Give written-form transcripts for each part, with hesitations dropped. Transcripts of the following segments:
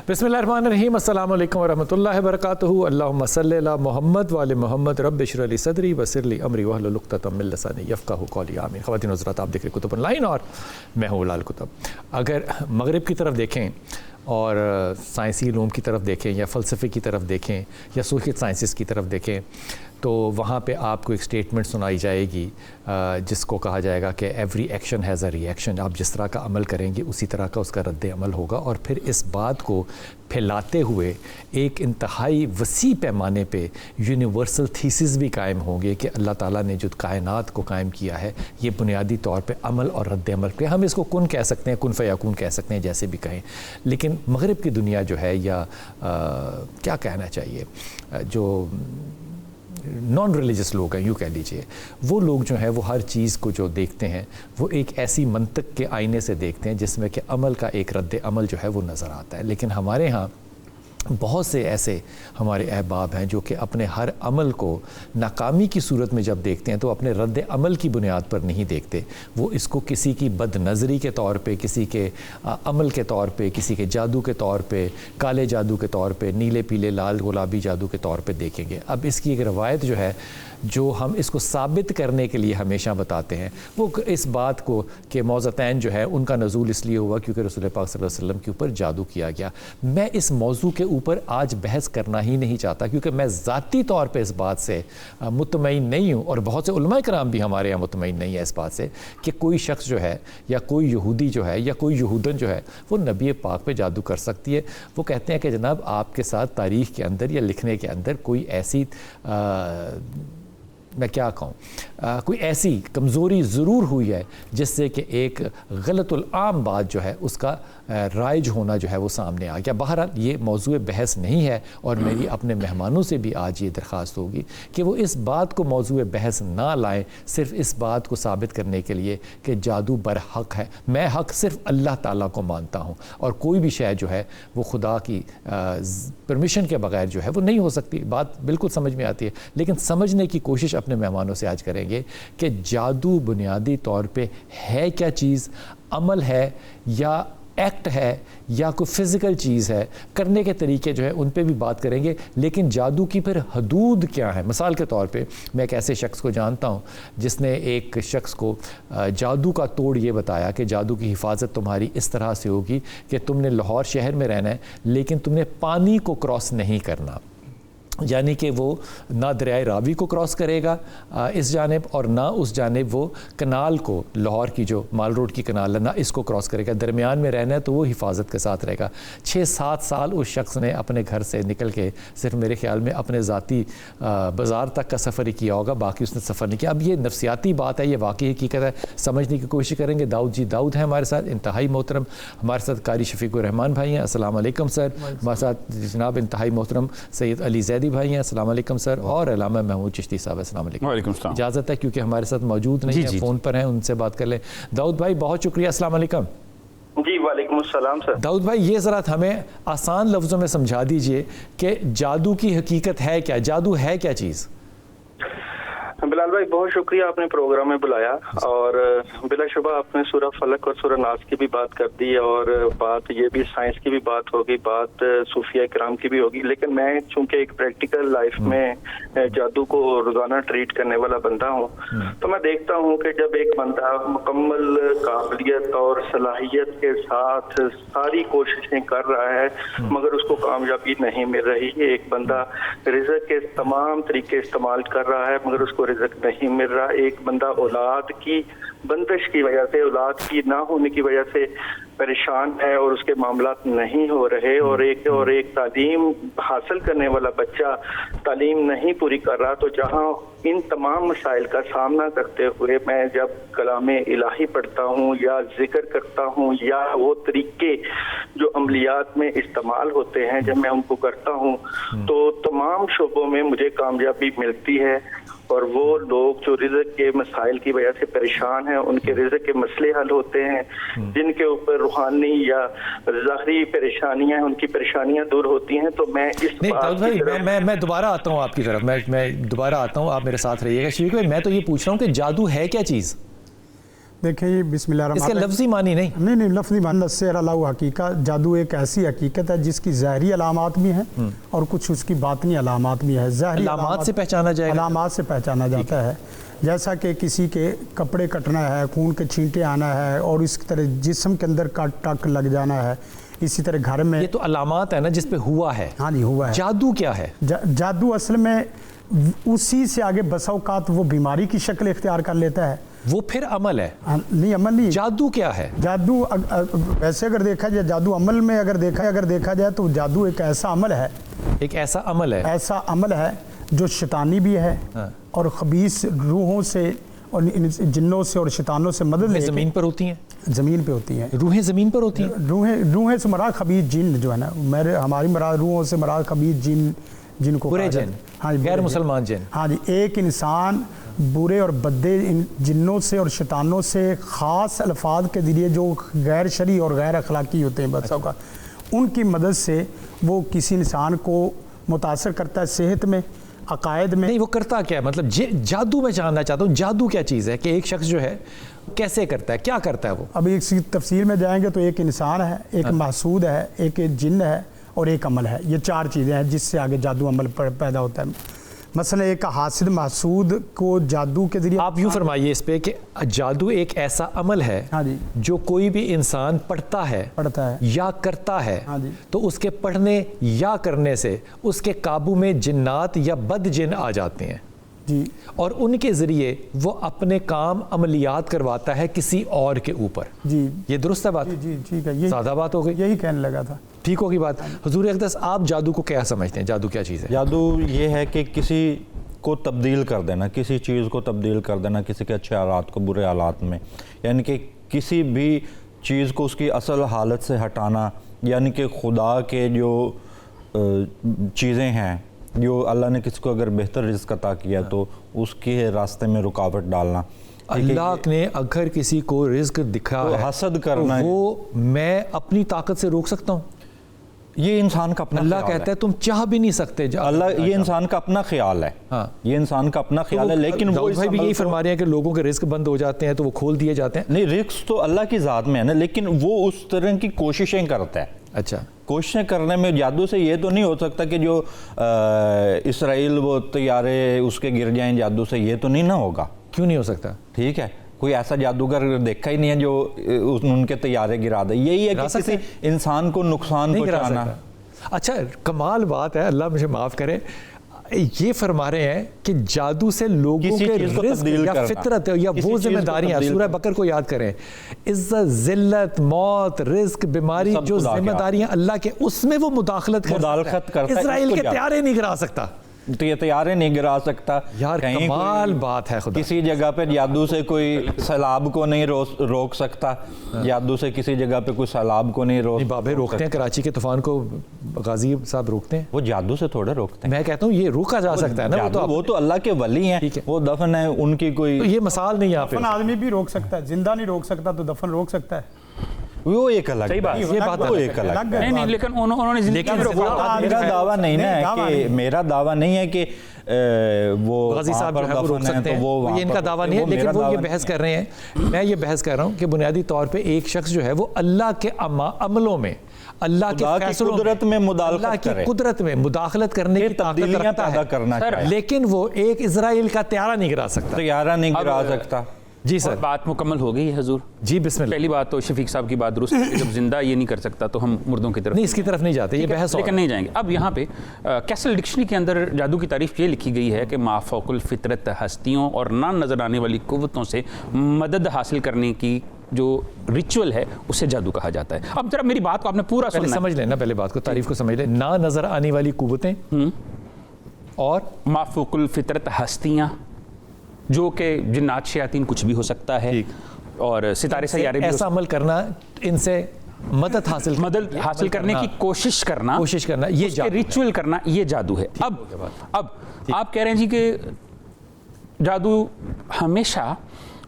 بسم اللہ الرحمن الرحیم، السلام علیکم ورحمۃ اللہ وبرکاتہ۔ اللہم صلی علی محمد وعلی محمد، رب اشرح لی صدری ویسر لی امری واحلل عقدۃ من لسانی یفقہوا قولی، آمین۔ خواتین و حضرات، آپ دیکھ رہے کتب آن لائن اور میں ہوں لال کتب۔ اگر مغرب کی طرف دیکھیں اور سائنسی علوم کی طرف دیکھیں یا فلسفے کی طرف دیکھیں یا سوشل سائنسز کی طرف دیکھیں تو وہاں پہ آپ کو ایک اسٹیٹمنٹ سنائی جائے گی جس کو کہا جائے گا کہ every action has a reaction. آپ جس طرح کا عمل کریں گے اسی طرح کا اس کا رد عمل ہوگا، اور پھر اس بات کو پھیلاتے ہوئے ایک انتہائی وسیع پیمانے پہ یونیورسل تھیسز بھی قائم ہوں گے کہ اللہ تعالیٰ نے جو کائنات کو قائم کیا ہے یہ بنیادی طور پہ عمل اور رد عمل پہ، ہم اس کو کن کہہ سکتے ہیں، کن فیکون کہہ سکتے ہیں، جیسے بھی کہیں، لیکن مغرب کی دنیا جو ہے یا کیا کہنا چاہیے، جو نان ریلیجس لوگ ہیں یوں کہہ لیجئے، وہ لوگ جو ہیں وہ ہر چیز کو جو دیکھتے ہیں وہ ایک ایسی منطق کے آئینے سے دیکھتے ہیں جس میں کہ عمل کا ایک رد عمل جو ہے وہ نظر آتا ہے۔ لیکن ہمارے ہاں بہت سے ایسے ہمارے احباب ہیں جو کہ اپنے ہر عمل کو ناکامی کی صورت میں جب دیکھتے ہیں تو اپنے رد عمل کی بنیاد پر نہیں دیکھتے، وہ اس کو کسی کی بد نظری کے طور پہ، کسی کے عمل کے طور پہ، کسی کے جادو کے طور پہ، کالے جادو کے طور پہ، نیلے پیلے لال گلابی جادو کے طور پہ دیکھیں گے۔ اب اس کی ایک روایت جو ہے جو ہم اس کو ثابت کرنے کے لیے ہمیشہ بتاتے ہیں وہ اس بات کو کہ موضعتین جو ہے ان کا نزول اس لیے ہوا کیونکہ رسول پاک صلی اللہ علیہ وسلم کے اوپر جادو کیا گیا۔ میں اس موضوع کے اوپر آج بحث کرنا ہی نہیں چاہتا کیونکہ میں ذاتی طور پہ اس بات سے مطمئن نہیں ہوں، اور بہت سے علماء کرام بھی ہمارے یہاں مطمئن نہیں ہے اس بات سے کہ کوئی شخص جو ہے یا کوئی یہودی جو ہے یا کوئی یہودن جو ہے وہ نبی پاک پہ جادو کر سکتی ہے۔ وہ کہتے ہیں کہ جناب آپ کے ساتھ تاریخ کے اندر یا لکھنے کے اندر کوئی ایسی میں کیا کہوں کوئی ایسی کمزوری ضرور ہوئی ہے جس سے کہ ایک غلط العام بات جو ہے اس کا رائج ہونا جو ہے وہ سامنے آ گیا۔ بہرحال یہ موضوع بحث نہیں ہے، اور میری اپنے مہمانوں سے بھی آج یہ درخواست ہوگی کہ وہ اس بات کو موضوع بحث نہ لائیں صرف اس بات کو ثابت کرنے کے لیے کہ جادو برحق ہے۔ میں حق صرف اللہ تعالیٰ کو مانتا ہوں، اور کوئی بھی شے جو ہے وہ خدا کی پرمیشن کے بغیر جو ہے وہ نہیں ہو سکتی۔ بات بالکل سمجھ میں آتی ہے، لیکن سمجھنے کی کوشش اپنے مہمانوں سے آج کریں گے کہ جادو بنیادی طور پہ ہے کیا چیز، عمل ہے یا ایکٹ ہے یا کوئی فزیکل چیز ہے، کرنے کے طریقے جو ہے ان پہ بھی بات کریں گے، لیکن جادو کی پھر حدود کیا ہے۔ مثال کے طور پہ میں ایک ایسے شخص کو جانتا ہوں جس نے ایک شخص کو جادو کا توڑ یہ بتایا کہ جادو کی حفاظت تمہاری اس طرح سے ہوگی کہ تم نے لاہور شہر میں رہنا ہے لیکن تم نے پانی کو کراس نہیں کرنا، یعنی کہ وہ نہ دریائے راوی کو کراس کرے گا اس جانب اور نہ اس جانب وہ کنال کو، لاہور کی جو مال روڈ کی کنال ہے، نہ اس کو کراس کرے گا، درمیان میں رہنا ہے تو وہ حفاظت کے ساتھ رہے گا۔ 6-7 سال اس شخص نے اپنے گھر سے نکل کے صرف میرے خیال میں اپنے ذاتی بازار تک کا سفر ہی کیا ہوگا، باقی اس نے سفر نہیں کیا۔ اب یہ نفسیاتی بات ہے، یہ واقعی حقیقت ہے، سمجھنے کی کوشش کریں گے۔ داؤد ہیں ہمارے ساتھ، انتہائی محترم، ہمارے ساتھ قاری شفیق الرحمان بھائی ہیں، السلام علیکم سر۔ ہمارے ساتھ جناب انتہائی محترم سید علی زیدی بھائی ہیں، السلام علیکم سر، اور علامہ محمود چشتی صاحب، السلام علیکم۔ وعلیکم السلام۔ اجازت ہے کیونکہ ہمارے ساتھ موجود نہیں ہیں، فون پر ہیں، ان سے بات کر لیں۔ داؤد بھائی بہت شکریہ، السلام علیکم۔ جی وعلیکم السلام سر۔ داؤد بھائی یہ ذرا ہمیں آسان لفظوں میں سمجھا دیجئے کہ جادو کی حقیقت ہے کیا، جادو ہے کیا چیز؟ بلال بھائی بہت شکریہ، آپ نے پروگرام میں بلایا، اور بلا شبہ آپ نے سورہ فلق اور سورہ ناس کی بھی بات کر دی، اور بات یہ بھی سائنس کی بھی بات ہوگی، بات صوفیہ کرام کی بھی ہوگی، لیکن میں چونکہ ایک پریکٹیکل لائف میں جادو کو روزانہ ٹریٹ کرنے والا بندہ ہوں، تو میں دیکھتا ہوں کہ جب ایک بندہ مکمل قابلیت اور صلاحیت کے ساتھ ساری کوششیں کر رہا ہے مگر اس کو کامیابی نہیں مل رہی ہے، ایک بندہ رزق کے تمام طریقے استعمال کر رہا ہے مگر اس کو رزق نہیں مل رہا، ایک بندہ اولاد کی بندش کی وجہ سے، اولاد کی نہ ہونے کی وجہ سے پریشان ہے اور اس کے معاملات نہیں ہو رہے، اور ایک تعلیم حاصل کرنے والا بچہ تعلیم نہیں پوری کر رہا، تو جہاں ان تمام مسائل کا سامنا کرتے ہوئے میں جب کلام الہی پڑھتا ہوں یا ذکر کرتا ہوں یا وہ طریقے جو عملیات میں استعمال ہوتے ہیں جب میں ان کو کرتا ہوں تو تمام شعبوں میں مجھے کامیابی ملتی ہے، اور وہ لوگ جو رزق کے مسائل کی وجہ سے پریشان ہیں ان کے رزق کے مسئلے حل ہوتے ہیں، جن کے اوپر روحانی یا ظاہری پریشانیاں ہیں ان کی پریشانیاں دور ہوتی ہیں۔ تو میں اس میں دوبارہ آتا ہوں آپ کی طرف، میں دوبارہ آتا ہوں، آپ میرے ساتھ رہیے گا۔ شفیق بھائی میں تو یہ پوچھ رہا ہوں کہ جادو ہے کیا چیز؟ دیکھیں یہ بسم اللہ الرحمن اس کے لفظی معنی نہیں، نہیں لفظی معنی سحر اللہ حقیقت، جادو ایک ایسی حقیقت ہے جس کی ظاہری علامات بھی ہیں اور کچھ اس کی باطنی علامات بھی ہیں. ظاہری علامات سے پہچانا جائے گا، علامات سے پہچانا جاتا ہے، جیسا کہ کسی کے کپڑے کٹنا ہے، خون کے چھینٹے آنا ہے، اور اس طرح جسم کے اندر کٹ ٹک لگ جانا ہے. اسی طرح گھر میں یہ تو علامات ہے نا جس پہ ہوا ہے. ہاں جی ہوا ہے. جادو کیا ہے؟ جادو اصل میں اسی سے آگے بسا اوقات وہ بیماری کی شکل اختیار کر لیتا ہے. وہ پھر عمل ہے. نہیں عمل نہیں. جادو کیا ہے؟ جادو ویسے اگر دیکھا جائے، جادو عمل میں اگر دیکھا جائے تو جادو ایک ایسا عمل ہے، ایک ایسا عمل ہے، ایسا عمل ہے جو شیطانی بھی ہے اور خبیث روحوں سے اور جنوں سے اور شیطانوں سے مدد لے کے زمین پر ہوتی ہیں، زمین پہ ہوتی ہیں. روحیں زمین پر ہوتی ہیں. روحیں سے مراد خبیث جن جو ہے نا، ہماری مراد روحوں سے مراد خبیث جن کو برے جن، غیر مسلمان جن. ہاں جی، ایک انسان برے اور بدے جنوں سے اور شیطانوں سے خاص الفاظ کے ذریعے جو غیر شرعی اور غیر اخلاقی ہوتے ہیں بسوں کا، ان کی مدد سے وہ کسی انسان کو متاثر کرتا ہے صحت میں، عقائد میں. نہیں وہ کرتا کیا ہے؟ مطلب جادو میں جاننا چاہتا ہوں، جادو کیا چیز ہے کہ ایک شخص جو ہے کیسے کرتا ہے، کیا کرتا ہے وہ؟ اب ایک تفصیل میں جائیں گے تو ایک انسان ہے، ایک محسود ہے، ایک جن ہے اور ایک عمل ہے. یہ چار چیزیں ہیں جس سے آگے جادو عمل پیدا ہوتا ہے. مثلا ایک حاسد محسود کو جادو کے ذریعے، آپ یوں فرمائیے اس پہ کہ جادو ایک ایسا عمل ہے ہاں جی جو کوئی بھی انسان پڑھتا ہے یا کرتا ہے ہاں جی تو اس کے پڑھنے یا کرنے سے اس کے قابو میں جنات یا بد جن آ جاتے ہیں جی، اور ان کے ذریعے وہ اپنے کام عملیات کرواتا ہے کسی اور کے اوپر. جی یہ درست ہے بات؟ جی ٹھیک ہے، سادہ بات ہو گئی، یہی کہنے لگا تھا. ٹھیک ہوگی بات. حضور اقدس آپ جادو کو کیا سمجھتے ہیں؟ جادو کیا چیز ہے؟ جادو یہ ہے کہ کسی کو تبدیل کر دینا، کسی چیز کو تبدیل کر دینا، کسی کے اچھے حالات کو برے حالات میں، یعنی کہ کسی بھی چیز کو اس کی اصل حالت سے ہٹانا، یعنی کہ خدا کے جو چیزیں ہیں، جو اللہ نے کسی کو اگر بہتر رزق عطا کیا تو اس کے راستے میں رکاوٹ ڈالنا. اللہ نے اگر کسی کو رزق دکھا ہے حسد کرنا ہے، وہ میں اپنی طاقت سے روک سکتا ہوں؟ یہ انسان کا اپنا اللہ خیال کہتا ہے تم چاہ بھی نہیں سکتے. اللہ یہ انسان کا اپنا خیال ہے، یہ انسان کا اپنا خیال ہے. لیکن وہ بھائی بھی یہی فرما رہے ہیں کہ لوگوں کے رزق بند ہو جاتے ہیں تو وہ کھول دیے جاتے ہیں. نہیں، رزق تو اللہ کی ذات میں ہے نا، لیکن وہ اس طرح کی کوششیں کرتا ہے. اچھا، کوششیں کرنے میں جادو سے یہ تو نہیں ہو سکتا کہ جو اسرائیل وہ طیارے اس کے گر جائیں، جادو سے یہ تو نہیں نہ ہوگا. کیوں نہیں ہو سکتا؟ ٹھیک ہے، کوئی ایسا جادوگر دیکھا ہی نہیں ہے جو ان کے طیارے گرا دے. یہی ہے کہ کسی انسان کو نقصان پہنچانا. اچھا، کمال بات ہے، اللہ مجھے معاف کرے. یہ فرما رہے ہیں کہ جادو سے لوگوں کے رزق یا فطرت یا وہ ذمہ داریاں، سورہ بقر کو یاد کریں، عزت، ذلت، موت، رزق، بیماری، جو ذمہ داریاں اللہ کے، اس میں وہ مداخلت کرتا ہے. اسرائیل کے طیارے نہیں گرا سکتا، تو یہ طیارے نہیں گرا سکتا. یار کمال بات ہے. خدا کسی جگہ پہ جادو سے کوئی سیلاب کو نہیں روک سکتا، جادو سے کسی جگہ پہ کوئی سیلاب کو نہیں روک سکتا. بابے روکتے ہیں کراچی کے طوفان کو، غازی صاحب روکتے ہیں. وہ جادو سے تھوڑے روکتے ہیں. میں کہتا ہوں یہ روکا جا سکتا ہے نا. وہ تو اللہ کے ولی ہیں، وہ دفن ہے ان کی کوئی. یہ مثال نہیں آپ. دفن آدمی بھی روک سکتا ہے، زندہ نہیں روک سکتا تو دفن روک سکتا ہے. وہ ایک الگ صحیح بات، یہ بات وہ ایک الگ نہیں نہیں، لیکن انہوں نے زندگی میں روکا. میرا دعویٰ نہیں ہے، میرا دعویٰ نہیں ہے کہ وہ غازی صاحب جو ہے وہ روک سکتے ہیں، یہ ان کا دعویٰ نہیں ہے. لیکن وہ یہ بحث کر رہے ہیں، میں یہ بحث کر رہا ہوں کہ بنیادی طور پہ ایک شخص جو ہے وہ اللہ کے عملوں میں، اللہ کے فیصلوں قدرت میں اللہ کی قدرت میں مداخلت کرنے کی طاقت رکھتا ہے، لیکن وہ ایک اسرائیل کا طیارہ نہیں گرا سکتا. طیارہ نہیں گرا سکتا. جی سر، بات مکمل ہو گئی ہے حضور. جی بسم اللہ. پہلی بات تو شفیق صاحب کی بات درست ہے، جب زندہ یہ نہیں کر سکتا تو ہم مردوں کی طرف نہیں، اس کی طرف نہیں جاتے، یہ بحث لیکن نہیں جائیں گے. اب یہاں پہ کیسل ڈکشنری کے اندر جادو کی تعریف یہ لکھی گئی ہے کہ مافوق الفطرت ہستیوں اور نہ نظر آنے والی قوتوں سے مدد حاصل کرنے کی جو ریچول ہے اسے جادو کہا جاتا ہے. اب ذرا میری بات کو آپ نے پورا پہلے سمجھ لیں نا، پہلے بات کو، تعریف کو سمجھ لیں. نہ نظر آنے والی قوتیں اور مافوق الفطرت ہستیاں، جو کہ جنات شیاطین کچھ بھی ہو سکتا ہے، اور ستارے سیارے بھی. ایسا عمل کرنا، ان سے مدد حاصل کرنے کی کوشش کرنا، یہ ریچول کرنا، یہ جادو ہے. اب آپ کہہ رہے ہیں جی کہ جادو ہمیشہ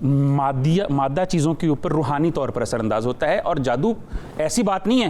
مادہ چیزوں کے اوپر روحانی طور پر اثر انداز ہوتا ہے، اور جادو ایسی بات نہیں ہے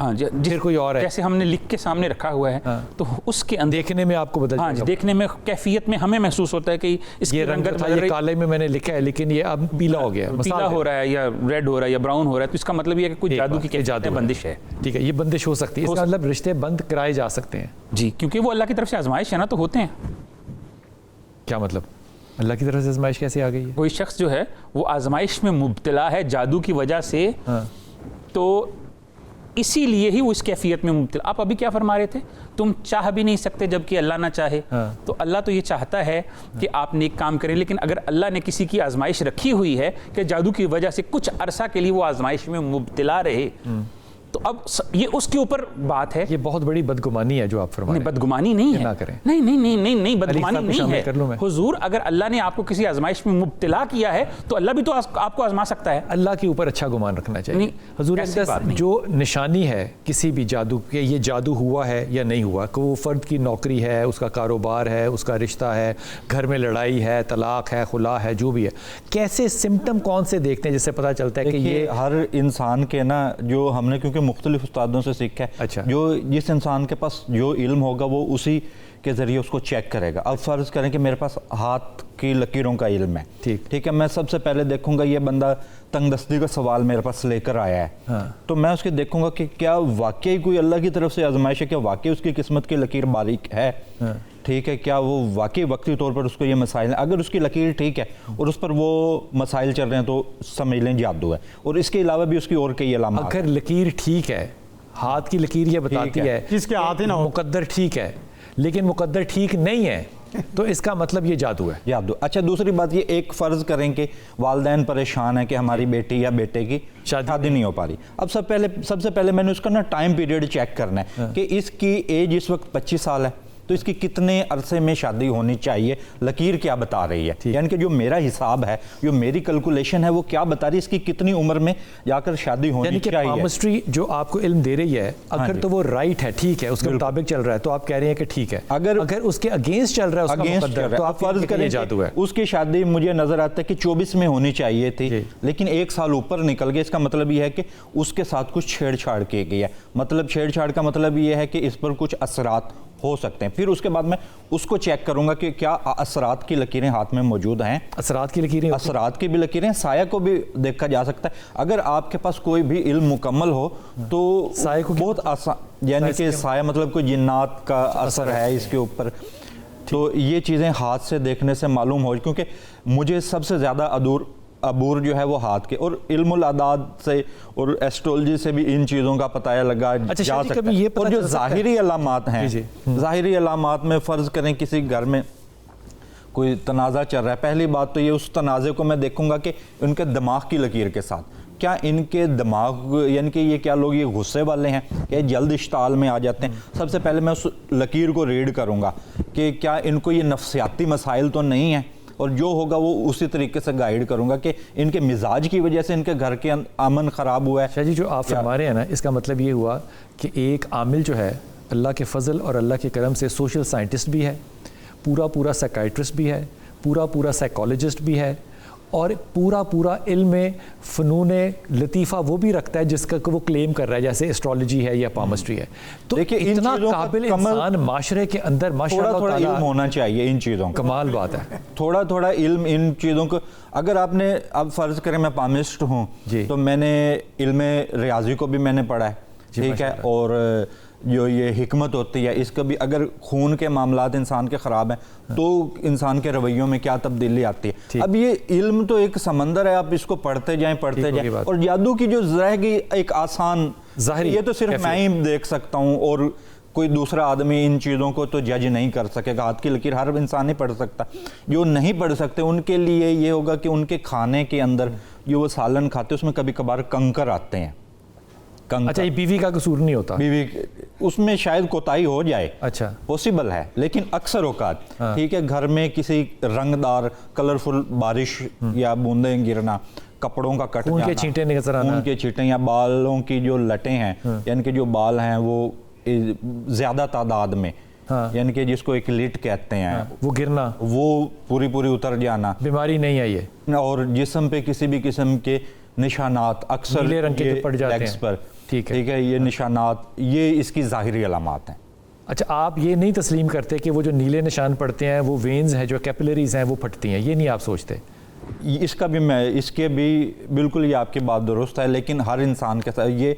ہاں جی، پھر کوئی اور ہے، جیسے ہم نے لکھ کے سامنے رکھا ہوا ہے تو اس کے اندر دیکھنے میں آپ کو بدل ہاں جائے جی گا. دیکھنے میں کیفیت میں ہمیں محسوس ہوتا ہے کہ اس کی یہ رنگ رنگت تھا، بدل یہ رہی، کالے میں نے لکھا ہے لیکن یہ اب پیلا ہو گیا ہے، پیلا ہو رہا ہے یا ریڈ ہو رہا ہے یا براؤن ہو رہا ہے، تو اس کا مطلب یہ ہے کہ کوئی جادو کی کیفیت ہے، بندش ہے. ٹھیک ہے، یہ بندش ہو سکتی ہے، اس کا مطلب رشتے بند کرائے جا سکتے ہیں. جی کیونکہ وہ اللہ کی طرف سے آزمائش ہے نا، تو ہوتے ہیں. کیا مطلب اللہ کی طرف سے آزمائش کیسے آ گئی ہے؟ کوئی شخص جو ہے وہ آزمائش میں مبتلا ہے جادو کی وجہ سے، تو اسی لیے ہی وہ اس کیفیت میں مبتلا. آپ ابھی کیا فرما رہے تھے؟ تم چاہ بھی نہیں سکتے جب کہ اللہ نہ چاہے. تو اللہ تو یہ چاہتا ہے کہ آپ نیک کام کریں، لیکن اگر اللہ نے کسی کی آزمائش رکھی ہوئی ہے کہ جادو کی وجہ سے کچھ عرصہ کے لیے وہ آزمائش میں مبتلا رہے، تو اب یہ اس کے اوپر بات ہے. یہ بہت بڑی بدگمانی ہے جو آپ فرما رہے ہیں. بدگمانی نہیں ہے، نہ کریں. نہیں بدگمانی صاحب کو نہیں شامل ہے. کر لوں میں. حضور اگر اللہ نے آپ کو کسی آزمائش میں مبتلا کیا ہے تو اللہ بھی تو آپ کو آزما سکتا ہے. اللہ کے اوپر اچھا گمان رکھنا چاہیے. نہیں، حضور ایسی اقدس بات نہیں. جو نشانی ہے کسی بھی جادو کہ یہ جادو ہوا ہے یا نہیں ہوا، کہ وہ فرد کی نوکری ہے، اس کا کاروبار ہے، اس کا رشتہ ہے، گھر میں لڑائی ہے، طلاق ہے، خلا ہے، جو بھی ہے، کیسے سمٹم کون سے دیکھتے ہیں جس سے پتہ چلتا ہے کہ یہ ہر انسان کے نا، جو ہم نے کیونکہ مختلف استادوں سے سیکھا ہے، اچھا. جو جس انسان کے پاس جو علم ہوگا وہ اسی کے ذریعے اس کو چیک کرے گا. اب فرض کریں کہ میرے پاس ہاتھ کی لکیروں کا علم ہے، ٹھیک ہے، میں سب سے پہلے دیکھوں گا یہ بندہ تنگ دستی کا سوال میرے پاس لے کر آیا ہے، تو میں اس کے دیکھوں گا کہ کیا واقعی کوئی اللہ کی طرف سے آزمائش ہے، کیا واقعی اس کی قسمت کی لکیر باریک ہے، ٹھیک ہے، کیا وہ واقعی وقتی طور پر اس کو یہ مسائل ہیں. اگر اس کی لکیر ٹھیک ہے اور اس پر وہ مسائل چل رہے ہیں تو سمجھ لیں جادو ہے. اور اس کے علاوہ بھی اس کی اور کئی علامات. اگر لکیر ٹھیک ہے، ہاتھ کی لکیر یہ بتاتی ہے جس کے ہاتھ ہی نہ ہو، مقدر ٹھیک ہے، لیکن مقدر ٹھیک نہیں ہے، تو اس کا مطلب یہ جادو ہے. جادو. اچھا دوسری بات، یہ ایک فرض کریں کہ والدین پریشان ہیں کہ ہماری بیٹی یا بیٹے کی شادی نہیں ہو پا رہی. اب سب سے پہلے میں نے اس کا نا ٹائم پیریڈ چیک کرنا ہے کہ اس کی ایج اس وقت 25 سال ہے، تو اس کی کتنے عرصے میں شادی ہونی چاہیے، لکیر کیا بتا رہی ہے، یعنی کہ جو میرا حساب ہے، جو میری کیلکولیشن ہے، وہ کیا بتا رہی ہے اس کی کتنی عمر میں جا کر شادی ہونی یعنی کہ چاہیے. پامسٹری جو آپ کو علم دے رہی ہے، اگر تو وہ رائٹ ہے، ٹھیک ہے، اس کے مطابق چل رہا ہے، تو آپ کہہ رہے ہیں کہ ٹھیک ہے. اگر اس کے اگینسٹ چل رہا ہے، اس کا مقدر، تو آپ فرض کریں جادو ہے. اس کی شادی مجھے نظر آتا ہے کہ 24 میں ہونی چاہیے تھی، لیکن 1 سال اوپر نکل گیا. اس کا مطلب یہ ہے کہ اس کے ساتھ کچھ چھیڑ چھاڑ کی گئی ہے. مطلب چھیڑ چھاڑ کا مطلب یہ ہے کہ اس پر کچھ اثرات ہو سکتے ہیں. پھر اس کے بعد میں اس کو چیک کروں گا کہ کیا اثرات کی لکیریں ہاتھ میں موجود ہیں. اثرات کی لکیریں، اثرات کی بھی لکیریں، سایہ کو بھی دیکھا جا سکتا ہے. اگر آپ کے پاس کوئی بھی علم مکمل ہو تو سایہ کو بہت آسان، یعنی کہ سایہ مطلب کوئی جنات کا اثر ہے اس کے اوپر، تو یہ چیزیں ہاتھ سے دیکھنے سے معلوم ہو. کیونکہ مجھے سب سے زیادہ عبور جو ہے وہ ہاتھ کے، اور علم الاعداد سے اور ایسٹرولوجی سے بھی ان چیزوں کا پتہ لگا جا سکتا ہے. اور جو ظاہری علامات ہیں، ظاہری علامات میں فرض کریں کسی گھر میں کوئی تنازع چل رہا ہے، پہلی بات تو یہ اس تنازع کو میں دیکھوں گا کہ ان کے دماغ کی لکیر کے ساتھ کیا ان کے دماغ، یعنی کہ یہ کیا لوگ یہ غصے والے ہیں، کیا جلد اشتعال میں آ جاتے ہیں. سب سے پہلے میں اس لکیر کو ریڈ کروں گا کہ کیا ان کو یہ نفسیاتی مسائل تو نہیں ہیں، اور جو ہوگا وہ اسی طریقے سے گائیڈ کروں گا کہ ان کے مزاج کی وجہ سے ان کے گھر کے امن خراب ہوا ہے. شاہ جی جو آپ فرما رہے ہیں نا، اس کا مطلب یہ ہوا کہ ایک عامل جو ہے اللہ کے فضل اور اللہ کے کرم سے سوشل سائنٹسٹ بھی ہے، پورا سائیکائٹرسٹ بھی ہے، پورا سائیکالوجسٹ بھی ہے، اور پورا علم فنون لطیفہ وہ بھی رکھتا ہے جس کا وہ کلیم کر رہا ہے، جیسے ایسٹرولوجی ہے یا پامسٹری ہے. تو اتنا قابل انسان معاشرے کے اندر ماشاءاللہ تھوڑا علم ہونا چاہیے ان چیزوں کا. کمال بات ہے. تھوڑا علم ان چیزوں کو. اگر آپ نے اب فرض کریں میں پامسٹ ہوں تو میں نے علم ریاضی کو بھی میں نے پڑھا ہے، ٹھیک ہے، اور جو یہ حکمت ہوتی ہے اس کا بھی. اگر خون کے معاملات انسان کے خراب ہیں تو انسان کے رویوں میں کیا تبدیلی آتی ہے. اب یہ علم تو ایک سمندر ہے، آپ اس کو پڑھتے جائیں. اور جادو کی جو رہ گئی ایک آسان ظاہری، یہ تو صرف میں ہی دیکھ سکتا ہوں، اور کوئی دوسرا آدمی ان چیزوں کو تو جج نہیں کر سکے گا. ہاتھ کی لکیر ہر انسان نہیں پڑھ سکتا. جو نہیں پڑھ سکتے ان کے لیے یہ ہوگا کہ ان کے کھانے کے اندر جو وہ سالن کھاتے اس میں کبھی کبھار کنکر آتے ہیں. اچھا، یہ بیوی کا قصور نہیں ہوتا، بیوی اس میں شاید کوتاہی ہو جائے، اچھا پوسیبل ہے، لیکن اکثر اوقات ٹھیک ہے گھر میں کسی رنگ دار کلرفل بارش یا بوندیں گرنا، کپڑوں کا کٹ جانا، خون کے چھینٹے نظر آنا، خون کے چھینٹے یا بالوں کی جو لٹیں ہیں، یعنی کہ جو بال ہیں وہ زیادہ تعداد میں، یعنی کہ جس کو ایک لٹ کہتے ہیں، وہ گرنا، وہ پوری اتر جانا. بیماری نہیں ہے یہ. اور جسم پہ کسی بھی قسم کے نشانات اکثر نیلے رنگ کے پڑ جاتے ہیں، پر ٹھیک ہے، یہ نشانات یہ اس کی ظاہری علامات ہیں۔ اچھا، آپ یہ نہیں تسلیم کرتے کہ وہ جو نیلے نشان پڑتے ہیں وہ وینز ہیں جو کیپلریز ہیں وہ پھٹتی ہیں، یہ نہیں آپ سوچتے؟ اس کے بھی بالکل یہ آپ کی بات درست ہے، لیکن ہر انسان کے ساتھ یہ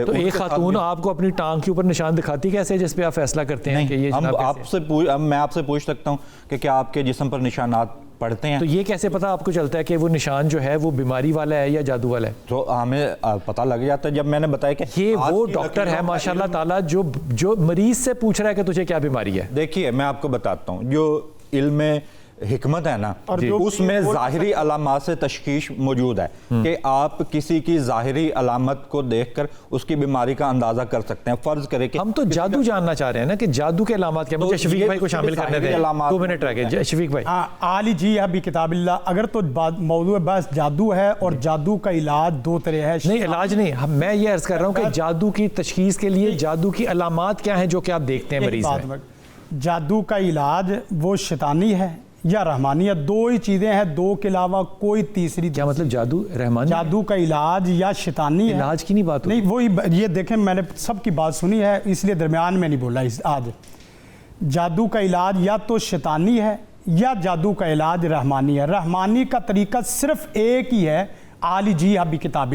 تو ایک خاتون آپ کو اپنی ٹانگ کے اوپر نشان دکھاتی کیسے جس پہ آپ فیصلہ کرتے ہیں کہ یہ میں آپ سے پوچھ سکتا ہوں کہ کیا آپ کے جسم پر نشانات پڑتے ہیں؟ تو یہ کیسے پتہ آپ کو چلتا ہے کہ وہ نشان جو ہے وہ بیماری والا ہے یا جادو والا ہے؟ تو ہمیں پتہ لگ جاتا ہے جب میں نے بتایا کہ یہ وہ ڈاکٹر ہے ماشاءاللہ تعالیٰ جو مریض سے پوچھ رہا ہے کہ تجھے کیا بیماری ہے۔ دیکھیے میں آپ کو بتاتا ہوں، جو علم حکمت ہے نا اس میں ظاہری علامات سے تشخیص موجود ہے کہ آپ کسی کی ظاہری علامت کو دیکھ کر اس کی بیماری کا اندازہ کر سکتے ہیں۔ فرض کریں کہ ہم تو جادو جاننا چاہ رہے ہیں نا کہ جادو کے علامات کیا۔ مجھے شفیق بھائی کو شامل کرنے دیں، 2 منٹ رہ گئے۔ شفیق بھائی عالی جی ابھی کتاب اللہ، اگر تو موضوع بس جادو ہے اور جادو کا علاج 2 طرح ہے۔ نہیں علاج نہیں، میں یہ عرض کر رہا ہوں کہ جادو کی تشخیص کے لیے جادو کی علامات کیا ہیں جو کہ آپ دیکھتے ہیں مریض میں؟ جادو کا علاج وہ شیطانی ہے یا رحمانی ہے، 2 ہی چیزیں ہیں، 2 کے علاوہ کوئی تیسری۔ کیا مطلب جادو رحمانی؟ جادو کا علاج یا شیطانی ہے۔ علاج کی نہیں بات نہیں، وہی یہ دیکھیں میں نے سب کی بات سنی ہے اس لیے درمیان میں نہیں بولا آج۔ جادو کا علاج یا تو شیطانی ہے یا جادو کا علاج رحمانی ہے۔ رحمانی کا طریقہ صرف ایک ہی ہے، عالی جی ابھی کتاب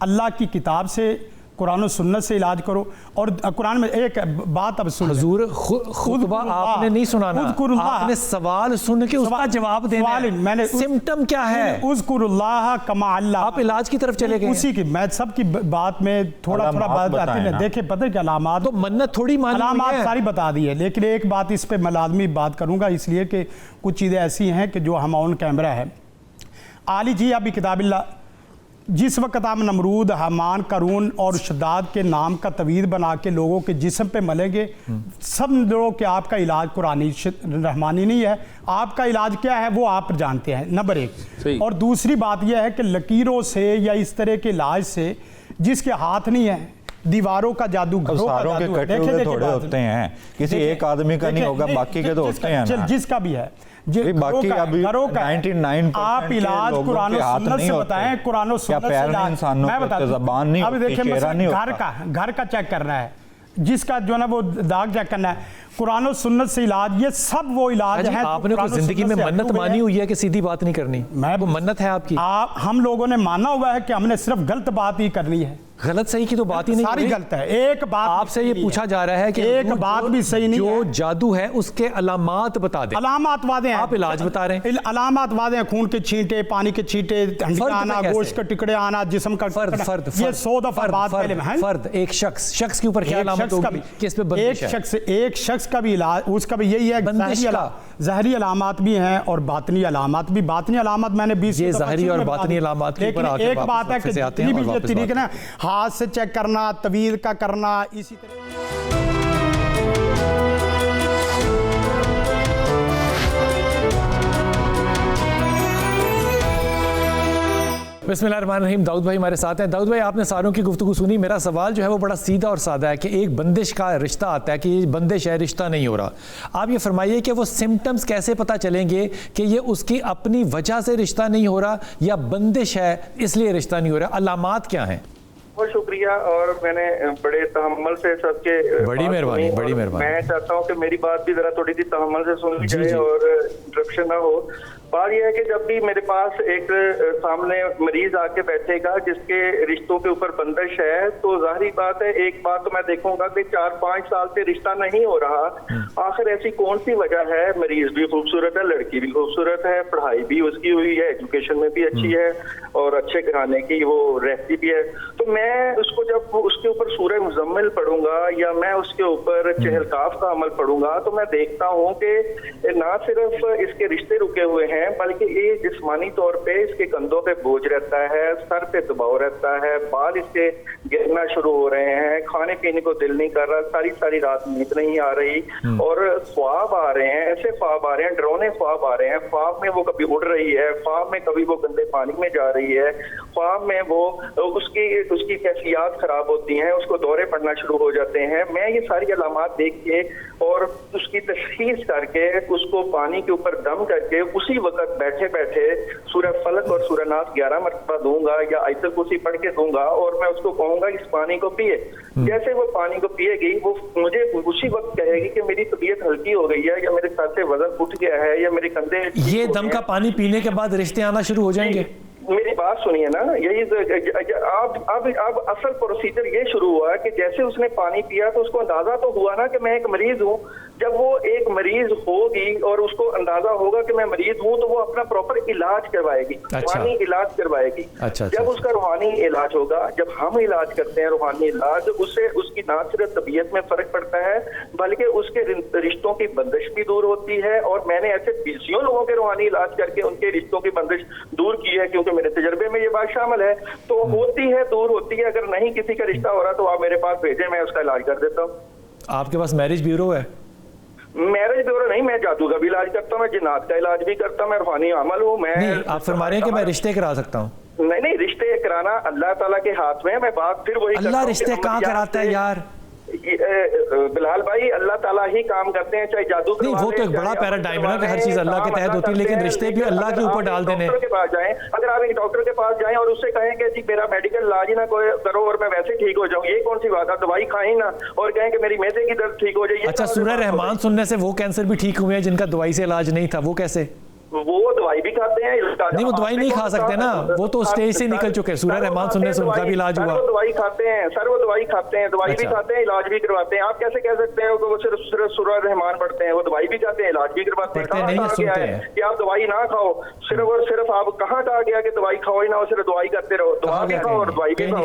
اللہ کی کتاب سے قرآن و سنت سے علاج کرو۔ اور قرآن میں ایک بات اب سن، حضور خطبہ آپ نے نہیں سنانا، آپ نے سوال سن کے اس کا جواب دینا ہے۔ سمٹم کیا ہے؟ اذکر اللہ کما اللہ، آپ علاج کی طرف چلے گئے۔ اسی کی میں سب کی بات میں تھوڑا بات آتی ہے، دیکھیں پتہ ہے کہ علامات تو منت تھوڑی مانی ہوئی علامات ہے، ساری بتا دی ہے، لیکن ایک بات اس پہ میں لازمی بات کروں گا اس لیے کہ کچھ چیزیں ایسی ہیں کہ جو ہم آن کیمرہ ہے۔ عالی جی ابھی کتاب اللہ، جس وقت آپ نمرود، حامان، قارون اور شداد کے نام کا تعویذ بنا کے لوگوں کے جسم پہ ملیں گے، سب لوگوں کہ آپ کا علاج قرآنی رحمانی نہیں ہے۔ آپ کا علاج کیا ہے وہ آپ جانتے ہیں، نمبر 1۔ اور دوسری بات یہ ہے کہ لکیروں سے یا اس طرح کے علاج سے جس کے ہاتھ نہیں ہے، دیواروں کا جادو، گھروں کا جادو، کٹے ہوئے تھوڑے ہوتے ہیں، کسی ایک آدمی کا نہیں ہوگا، باقی کے تو ہوتے ہیں نا، جس کا بھی ہے باقی ابھی 99% آپ علاج قرآن و سنت سے بتائیں، قرآن و سنت سے علاج میں بتاتا ہوں۔ اب دیکھیں گھر کا چیک کرنا ہے، جس کا جو ہے نا وہ داغ چیک کرنا ہے، قرآن و سنت سے علاج، یہ سب وہ علاج ہیں۔ آپ نے کوئی زندگی میں منت مانی ہوئی ہے کہ سیدھی بات نہیں کرنی؟ وہ منت ہے آپ کی؟ ہم لوگوں نے مانا ہوا ہے کہ ہم نے صرف غلط بات ہی کرنی ہے۔ غلط صحیح کی تو بات ہی نہیں، ساری غلط ہے۔ ایک بات آپ سے یہ پوچھا جا رہا ہے کہ ایک بات بھی صحیح نہیں ہے، جو جادو ہے اس کے علامات بتا دیں۔ علامات واضح ہیں، آپ علاج بتا رہے ہیں۔ علامات واضح ہیں، خون کے چھینٹے، پانی کے چھینٹے، ہنڈیاں آنا، گوشت کے ٹکڑے آنا، جسم کا فرد یہ 100 دفعہ بات پہلے میں۔ فرد ایک شخص کے اوپر کیا علامت ہوگی کہ اس پہ بندش ہے؟ ایک شخص کا بھی علاج، اس کا بھی یہی ہے، ظاہری علامات بھی ہیں اور باطنی علامات بھی۔ باطنی علامات میں نے 20 یہ ظاہری اور باطنی علامات کے اوپر آ کے ایک بات ہے کہ جتنی بھی یہ طریقے نا ہاتھ سے چیک کرنا، تعویذ کا کرنا، اسی طرح بسم اللہ الرحمن الرحیم۔ داؤد بھائی ہمارے ساتھ ہیں۔ داؤد بھائی آپ نے ساروں کی گفتگو سنی، میرا سوال جو ہے وہ بڑا سیدھا اور سادہ ہے کہ ایک بندش کا رشتہ آتا ہے کہ یہ بندش ہے، رشتہ نہیں ہو رہا، آپ یہ فرمائیے کہ وہ سمٹمز کیسے پتہ چلیں گے کہ یہ اس کی اپنی وجہ سے رشتہ نہیں ہو رہا یا بندش ہے اس لیے رشتہ نہیں ہو رہا؟ علامات کیا ہیں؟ بہت شکریہ، اور میں نے بڑے تحمل سے سب کے بڑی مہربانی، بڑی مہربانی۔ میں چاہتا ہوں کہ میری بات بھی ذرا تھوڑی سی تحمل سے سن لی جائے اور انٹرپشن نہ ہو۔ بات یہ ہے کہ جب بھی میرے پاس ایک سامنے مریض آ کے بیٹھے گا جس کے رشتوں کے اوپر بندش ہے، تو ظاہری بات ہے ایک بات تو میں دیکھوں گا کہ 4-5 سال سے رشتہ نہیں ہو رہا، آخر ایسی کون سی وجہ ہے؟ مریض بھی خوبصورت ہے، لڑکی بھی خوبصورت ہے، پڑھائی بھی اس کی ہوئی ہے، ایجوکیشن میں بھی اچھی ہے اور اچھے گھرانے کی وہ رہتی بھی ہے، تو میں اس کو جب اس کے اوپر سورہ مزمل پڑھوں گا یا میں اس کے اوپر چہل کاف کا عمل پڑھوں گا تو میں دیکھتا ہوں کہ نہ صرف اس کے رشتے رکے ہوئے ہیں بلکہ یہ جسمانی طور پہ اس کے کندھوں پہ بوجھ رہتا ہے، سر پہ دباؤ رہتا ہے، بال اس کے گرنا شروع ہو رہے ہیں، کھانے پینے کو دل نہیں کر رہا، ساری رات نیند نہیں آ رہی، اور خواب آ رہے ہیں، ایسے خواب آ رہے ہیں، ڈرونے خواب آ رہے ہیں، خواب میں وہ کبھی اڑ رہی ہے، خواب میں کبھی وہ گندے پانی میں جا رہی ہے، خواب میں وہ اس کی کی کیفیات خراب ہوتی ہیں, اس کو دورے پڑنا شروع ہو جاتے ہیں. میں یہ ساری علامات دیکھ کے اور اس کی تشخیص کر کے اس کو پانی کے اوپر دم کر کے اسی وقت بیٹھے بیٹھے سورہ فلق اور سورہ ناس 11 مرتبہ دوں گا یا آیت الکرسی پڑھ کے دوں گا, اور میں اس کو کہوں گا اس پانی کو پیے. جیسے وہ پانی کو پیے گی وہ مجھے اسی وقت کہے گی کہ میری طبیعت ہلکی ہو گئی ہے, یا میرے سر سے وزن اٹھ گیا ہے, یا میرے کندھے. یہ دم کا پانی پینے کے بعد رشتے آنا شروع ہو جائیں گے؟ میری بات سنیے نا, یہی اب اصل پروسیجر یہ شروع ہوا کہ جیسے اس نے پانی پیا تو اس کو اندازہ تو ہوا نا کہ میں ایک مریض ہوں. جب وہ ایک مریض ہوگی اور اس کو اندازہ ہوگا کہ میں مریض ہوں تو وہ اپنا پراپر علاج کروائے گی, روحانی علاج کروائے گی. جب اس کا روحانی علاج ہوگا, جب ہم علاج کرتے ہیں روحانی علاج, اس سے اس کی نہ صرف طبیعت میں فرق پڑتا ہے بلکہ اس کے رشتوں کی بندش بھی دور ہوتی ہے. اور میں نے ایسے بیسیوں لوگوں کے روحانی علاج کر کے ان کے رشتوں کی بندش دور کی ہے, کیونکہ میرے تجربے میں یہ بات شامل ہے. تو ہوتی ہے, دور ہوتی ہے. اگر نہیں کسی کا رشتہ ہو رہا تو آپ میرے پاس بھیجیں, میں اس کا علاج کر دیتا ہوں. آپ کے پاس میرج بیورو ہے؟ میرج بیورو نہیں, میں جادو کا بھی علاج کرتا ہوں, میں جنات کا علاج بھی کرتا ہوں, میں روحانی عمل ہوں. میں آپ فرما رہے ہیں کہ میں رشتے کرا سکتا ہوں؟ نہیں, رشتے کرانا اللہ تعالیٰ کے ہاتھ میں ہے. میں بات پھر وہی اللہ رشتے کہاں کراتا ہے یار؟ بلال بھائی, اللہ تعالیٰ ہی کام کرتے ہیں, چاہے جادو. نہیں, وہ تو ایک بڑا پیراڈائم ہے نا کہ ہر چیز اللہ کے تحت ہوتی ہے, لیکن رشتے بھی اللہ کے اوپر ڈال دینے. ڈاکٹر کے پاس جائیں, اگر آپ ایک ڈاکٹر کے پاس جائیں اور اس سے کہیں کہ جی میرا میڈیکل علاج ہی نہ کرو اور میں ویسے ٹھیک ہو جاؤں, یہ کون سی بات ہے؟ دوائی کھائیں نا اور کہیں کہ میری معدے کی درد ٹھیک ہو جائے. اچھا, سورہ رحمان سننے سے وہ کینسر بھی ٹھیک ہوئے ہیں جن کا دوائی سے علاج نہیں تھا, وہ کیسے؟ وہ دوائی بھی کھاتے ہیں. نہیں, وہ دوائی نہیں کھا سکتے نا, وہ تو اسٹیج سے نکل چکے. سورہ رحمان سننے سے ان کا بھی علاج ہوا. وہ دوائی کھاتے ہیں سر, وہ دوائی کھاتے ہیں, دوائی بھی کھاتے ہیں, علاج بھی کرواتے ہیں. آپ کیسے کہہ سکتے ہیں کہ وہ صرف سورہ رحمان پڑھتے ہیں؟ وہ دوائی بھی کھاتے ہیں, علاج بھی کرواتے ہیں. نہیں, سنتے ہیں کہ آپ دوائی نہ کھاؤ, صرف اور صرف آپ کہاں کہا گیا کہ دوائی کھاؤ ہی نہ, صرف دوائی کرتے رہو. دوا بھی کھاؤ اور دوائی بھی کھاؤ.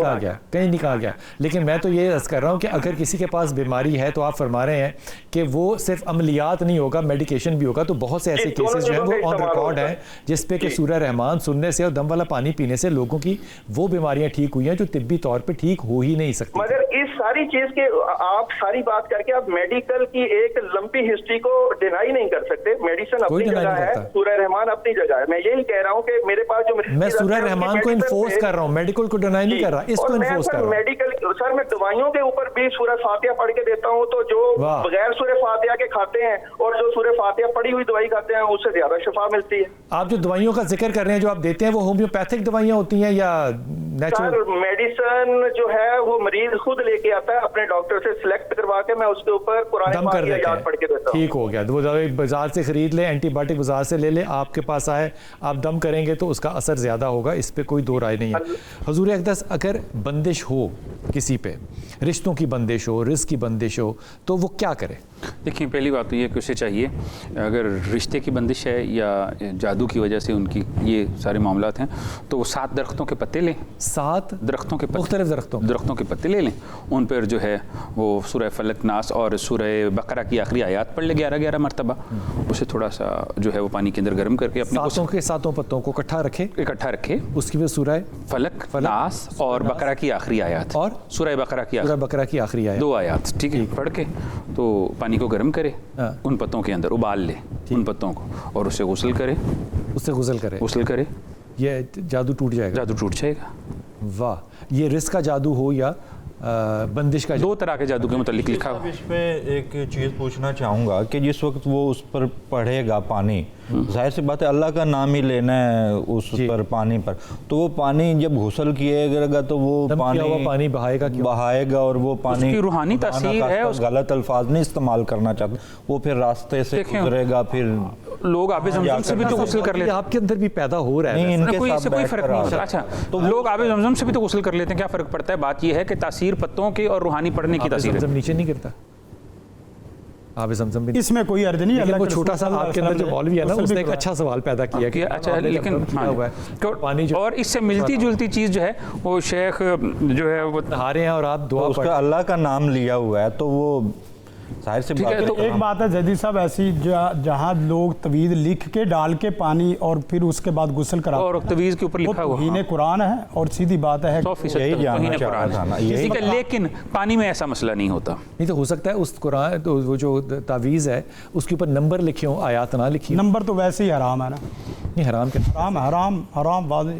کہیں نہیں کہا گیا. لیکن میں تو یہ عرض کر رہا ہوں کہ اگر کسی کے پاس بیماری ہے تو آپ فرما رہے ہیں کہ وہ صرف عملیات نہیں ہوگا, میڈیکیشن بھی ہوگا. تو بہت سے ایسے کیسز جو ہیں وہ آن ریکارڈ ہیں جس پہ کہ سورہ رحمان سننے سے اور دم والا پانی پینے سے لوگوں کی وہ بیماریاں ٹھیک ہوئی ہیں جو طبی طور پہ ٹھیک ہو ہی نہیں سکتی. مگر اس ساری چیز کے آپ ساری بات کر کے آپ میڈیکل کی ایک لمبی ہسٹری کو ڈینائی نہیں کر سکتے. میڈیسن اپنی جگہ ہے, سورہ رحمان اپنی جگہ ہے. میں یہی کہہ رہا ہوں کہ میرے پاس جو میں سورہ رحمان کو انفورس کر رہا ہوں, میڈیکل کو ڈینائی نہیں کر رہا, اس کو انفورس کر رہا ہوں. میڈیکل سر, میں دوائیوں کے اوپر بھی سورہ فاتحہ پڑھ کے دیتا ہوں, تو جو بغیر سورہ فاتحہ کے کھاتے ہیں اور جو سورہ فاتحہ پڑھی ہوئی دوائی کھاتے ہیں اس سے زیادہ شفا ملتی ہے. آپ جو دوائیوں کا ذکر کر رہے ہیں جو آپ دیتے ہیں وہ ہومیوپیتھک دوائیاں ہوتی ہیں یا نیچرل؟ میڈیسن جو ہے وہ مریض خود لے کے آتا ہے اپنے ڈاکٹر سے سلیکٹ کروا کے, میں اس کے اوپر قرآن پاک کی آیات پڑھ کے دیتا ہوں. ٹھیک ہو گیا. وہ دوائی بازار سے خرید لیں, اینٹی بایوٹک بازار سے لے لیں, آپ کے پاس آئے آپ دم کریں گے تو اس کا اثر زیادہ ہوگا, اس پہ کوئی دو رائے نہیں ہے. حضور اقدس, اگر بندش ہو کسی پہ, رشتوں کی بندش ہو, رزق کی بندش ہو, تو وہ کیا کرے؟ دیکھیں, پہلی بات تو یہ کہ اسے چاہیے, اگر رشتے کی بندش ہے یا جادو کی وجہ سے ان کی یہ سارے معاملات ہیں, تو وہ 7 درختوں کے پتے لیں. 7 درختوں کے مختلف درختوں کے پتے لے لیں, ان پر جو ہے وہ سورہ فلق, ناس اور سورہ بقرہ کی آخری آیات پڑھ لیں 11 مرتبہ. اسے تھوڑا سا جو ہے وہ پانی کے اندر گرم کر کے اپنے 7 پتوں کو اکٹھا رکھے, اس کی پھر سورہ فلق, ناس اور بقرہ کی آخری آیات, اور سورہ بقرہ کی آخری آیات 2 آیات, ٹھیک ہے, پڑھ کے تو پانی کو گرم کرے, ان پتوں کے اندر ابال لے ان پتوں کو, اور اسے غسل کرے. یہ جادو ٹوٹ جائے گا. واہ, یہ رزق کا جادو ہو یا بندش کا؟ 2 طرح کے جادو کے متعلق لکھا ہوا. اس پہ ایک چیز پوچھنا چاہوں گا کہ جس وقت وہ اس پر پڑھے گا پانی, ظاہر سی بات ہے اللہ کا نام ہی لینا ہے اس پر پانی پر, تو وہ پانی جب غسل کیے گا تو وہ پانی بہائے گا اور وہ پانی اس کی روحانی تاثیر ہے. غلط الفاظ نہیں استعمال کرنا چاہتا, وہ پھر راستے سے گزرے گا. پھر لوگ آب زمزم سے بھی تو غسل کر لیتے ہیں, آپ کے اندر بھی پیدا ہو رہا ہے, کوئی فرق نہیں. اچھا, تو لوگ آب زمزم سے بھی تو غسل کر لیتے ہیں, کیا فرق پڑتا ہے؟ بات یہ ہے کہ تاثیر پتوں کی اور روحانی پڑھنے کی تاثیر زمزم نیچے نہیں کرتا, آب زمزم بھی اس میں کوئی عرض نہیں. اللہ کو چھوٹا سا آپ کے اندر جو مولوی ہے نا, اس نے ایک اچھا سوال پیدا کیا کہ اچھا, لیکن اور اس سے ملتی جلتی چیز جو ہے وہ شیخ جو ہے وہ نہا رہے ہیں اور آپ دعا اس کا اللہ کا نام لیا ہوا ہے, تو وہ ظاہر سے بات ہے. تو ایک بات ہے جدید صاحب, ایسی جہاں لوگ تویز لکھ کے ڈال کے پانی اور پھر اس کے بعد غسل کرا, اور تویز کے اوپر لکھا ہوا توہین قرآن ہے, اور سیدھی بات ہے 100% توہین قرآن ہے. لیکن پانی میں ایسا مسئلہ نہیں ہوتا. نہیں تو ہو سکتا ہے اس قرآن وہ جو تعویذ ہے اس کے اوپر نمبر لکھے ہوں, آیات نہ لکھی. نمبر تو ویسے ہی حرام ہے نا. نہیں, حرام کیا؟ حرام واضح